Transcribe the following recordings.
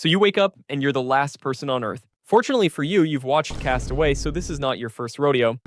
So you wake up and you're the last person on Earth. Fortunately for you, you've watched Cast Away, so this is not your first rodeo.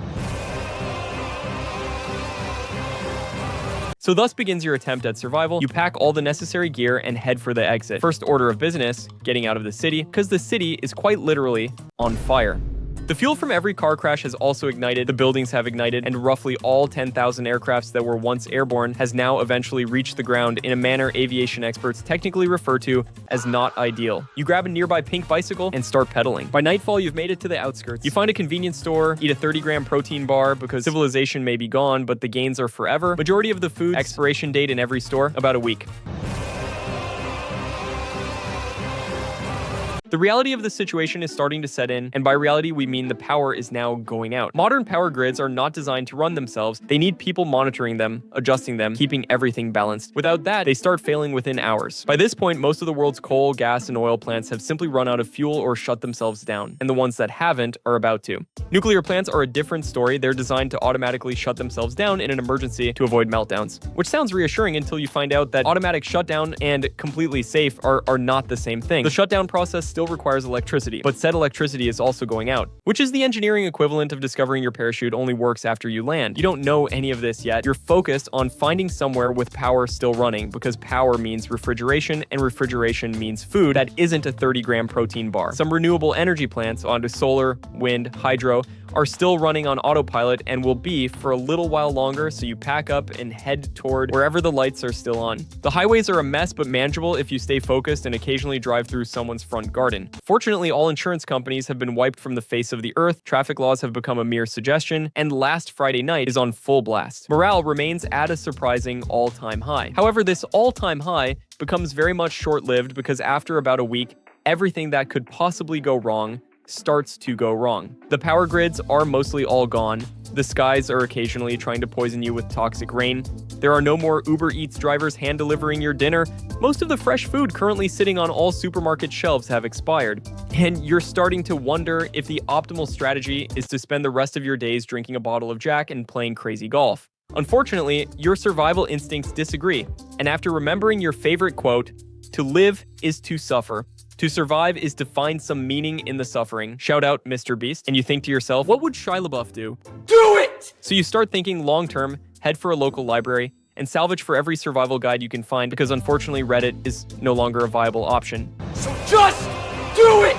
So thus begins your attempt at survival. You pack all the necessary gear and head for the exit. First order of business, getting out of the city, because the city is quite literally on fire. The fuel from every car crash has also ignited, the buildings have ignited, and roughly all 10,000 aircrafts that were once airborne has now eventually reached the ground in a manner aviation experts technically refer to as not ideal. You grab a nearby pink bicycle and start pedaling. By nightfall, you've made it to the outskirts. You find a convenience store, eat a 30-gram protein bar because civilization may be gone, but the gains are forever. Majority of the food expiration date in every store, about a week. The reality of the situation is starting to set in, and by reality we mean the power is now going out. Modern power grids are not designed to run themselves. They need people monitoring them, adjusting them, keeping everything balanced. Without that, they start failing within hours. By this point, most of the world's coal, gas, and oil plants have simply run out of fuel or shut themselves down, and the ones that haven't are about to. Nuclear plants are a different story. They're designed to automatically shut themselves down in an emergency to avoid meltdowns, which sounds reassuring until you find out that automatic shutdown and completely safe are not the same thing. The shutdown process still requires electricity, but said electricity is also going out, which is the engineering equivalent of discovering your parachute only works after you land. You don't know any of this yet. You're focused on finding somewhere with power still running, because power means refrigeration, and refrigeration means food that isn't a 30-gram protein bar. Some renewable energy plants onto solar, wind, hydro are still running on autopilot and will be for a little while longer, so you pack up and head toward wherever the lights are still on. The highways are a mess but manageable if you stay focused and occasionally drive through someone's front garden. Fortunately, all insurance companies have been wiped from the face of the earth, traffic laws have become a mere suggestion, and Last Friday Night is on full blast. Morale remains at a surprising all-time high. However, this all-time high becomes very much short-lived because after about a week, everything that could possibly go wrong starts to go wrong. The power grids are mostly all gone. The skies are occasionally trying to poison you with toxic rain. There are no more Uber Eats drivers hand-delivering your dinner. Most of the fresh food currently sitting on all supermarket shelves have expired. And you're starting to wonder if the optimal strategy is to spend the rest of your days drinking a bottle of Jack and playing crazy golf. Unfortunately, your survival instincts disagree. And after remembering your favorite quote, "To live is to suffer. To survive is to find some meaning in the suffering." Shout out Mr. Beast. And you think to yourself, what would Shia LaBeouf do? Do it! So you start thinking long-term, head for a local library, and salvage for every survival guide you can find, because unfortunately Reddit is no longer a viable option. So just do it!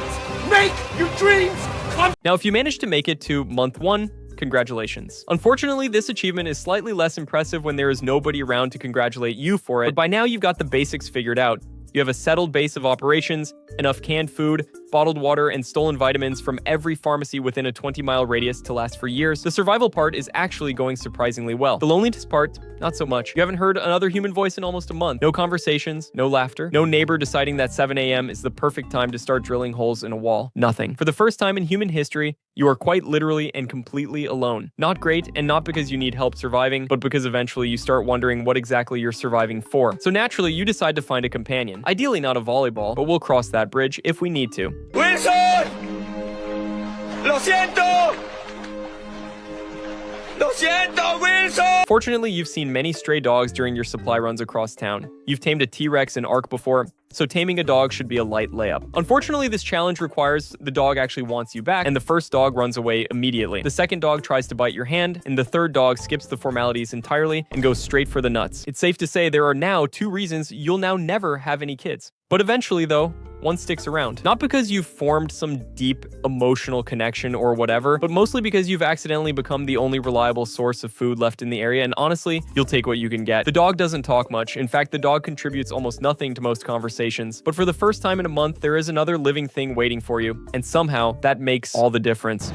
Make your dreams come! Now, if you manage to make it to month 1, congratulations. Unfortunately, this achievement is slightly less impressive when there is nobody around to congratulate you for it, but by now you've got the basics figured out. You have a settled base of operations, enough canned food, bottled water, and stolen vitamins from every pharmacy within a 20-mile radius to last for years. The survival part is actually going surprisingly well. The loneliness part, not so much. You haven't heard another human voice in almost a month. No conversations, no laughter, no neighbor deciding that 7 a.m. is the perfect time to start drilling holes in a wall. Nothing. For the first time in human history, you are quite literally and completely alone. Not great, and not because you need help surviving, but because eventually you start wondering what exactly you're surviving for. So naturally, you decide to find a companion. Ideally not a volleyball, but we'll cross that bridge if we need to. ¡Wilson! ¡Lo siento! ¡Lo siento, Wilson! Fortunately, you've seen many stray dogs during your supply runs across town. You've tamed a T-Rex in Ark before, so taming a dog should be a light layup. Unfortunately, this challenge requires the dog actually wants you back, and the first dog runs away immediately. The second dog tries to bite your hand, and the third dog skips the formalities entirely and goes straight for the nuts. It's safe to say there are now 2 reasons you'll now never have any kids. But eventually, though, one sticks around. Not because you've formed some deep emotional connection or whatever, but mostly because you've accidentally become the only reliable source of food left in the area, and honestly, you'll take what you can get. The dog doesn't talk much. In fact, the dog contributes almost nothing to most conversations. But for the first time in a month, there is another living thing waiting for you, and somehow that makes all the difference.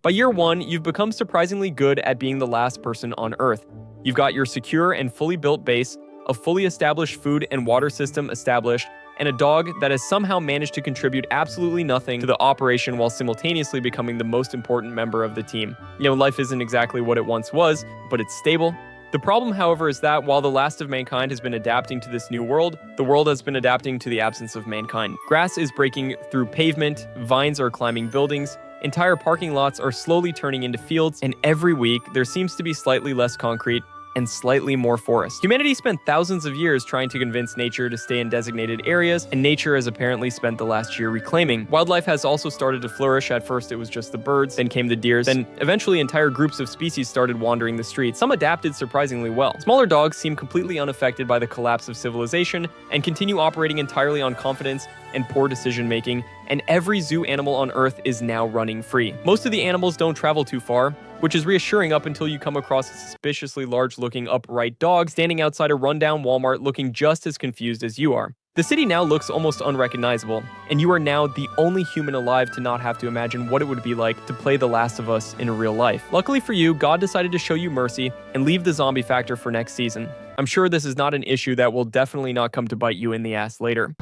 By year 1, you've become surprisingly good at being the last person on Earth. You've got your secure and fully built base, a fully established food and water system established, and a dog that has somehow managed to contribute absolutely nothing to the operation while simultaneously becoming the most important member of the team. You know, life isn't exactly what it once was, but it's stable. The problem, however, is that while the last of mankind has been adapting to this new world, the world has been adapting to the absence of mankind. Grass is breaking through pavement, vines are climbing buildings, entire parking lots are slowly turning into fields, and every week there seems to be slightly less concrete and slightly more forest. Humanity spent thousands of years trying to convince nature to stay in designated areas, and nature has apparently spent the last year reclaiming. Wildlife has also started to flourish. At first it was just the birds, then came the deers, then eventually entire groups of species started wandering the streets. Some adapted surprisingly well. Smaller dogs seem completely unaffected by the collapse of civilization and continue operating entirely on confidence and poor decision making, and every zoo animal on Earth is now running free. Most of the animals don't travel too far, which is reassuring up until you come across a suspiciously large-looking upright dog standing outside a rundown Walmart looking just as confused as you are. The city now looks almost unrecognizable, and you are now the only human alive to not have to imagine what it would be like to play The Last of Us in real life. Luckily for you, God decided to show you mercy and leave the zombie factor for next season. I'm sure this is not an issue that will definitely not come to bite you in the ass later.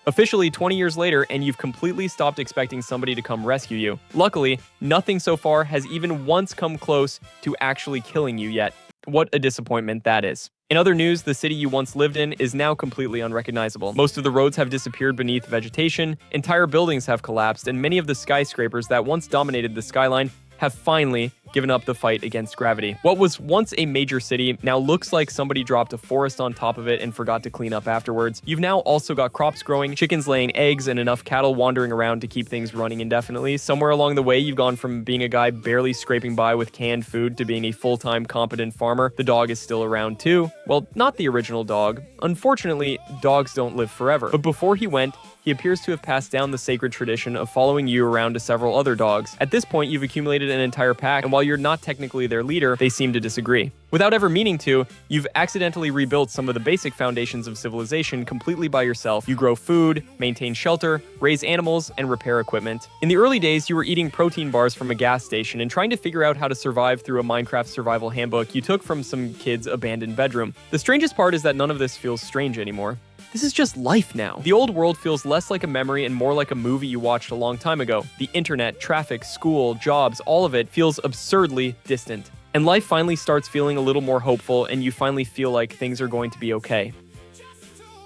Officially 20 years later, and you've completely stopped expecting somebody to come rescue you. Luckily, nothing so far has even once come close to actually killing you yet. What a disappointment that is. In other news, the city you once lived in is now completely unrecognizable. Most of the roads have disappeared beneath vegetation, entire buildings have collapsed, and many of the skyscrapers that once dominated the skyline have finally given up the fight against gravity. What was once a major city now looks like somebody dropped a forest on top of it and forgot to clean up afterwards. You've now also got crops growing, chickens laying eggs, and enough cattle wandering around to keep things running indefinitely. Somewhere along the way, you've gone from being a guy barely scraping by with canned food to being a full-time competent farmer. The dog is still around too. Well, not the original dog. Unfortunately, dogs don't live forever. But before he went, he appears to have passed down the sacred tradition of following you around to several other dogs. At this point, you've accumulated an entire pack, and while you're not technically their leader, they seem to disagree. Without ever meaning to, you've accidentally rebuilt some of the basic foundations of civilization completely by yourself. You grow food, maintain shelter, raise animals, and repair equipment. In the early days, you were eating protein bars from a gas station and trying to figure out how to survive through a Minecraft survival handbook you took from some kid's abandoned bedroom. The strangest part is that none of this feels strange anymore. This is just life now. The old world feels less like a memory and more like a movie you watched a long time ago. The internet, traffic, school, jobs, all of it feels absurdly distant. And life finally starts feeling a little more hopeful, and you finally feel like things are going to be okay.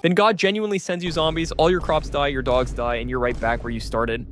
Then God genuinely sends you zombies, all your crops die, your dogs die, and you're right back where you started.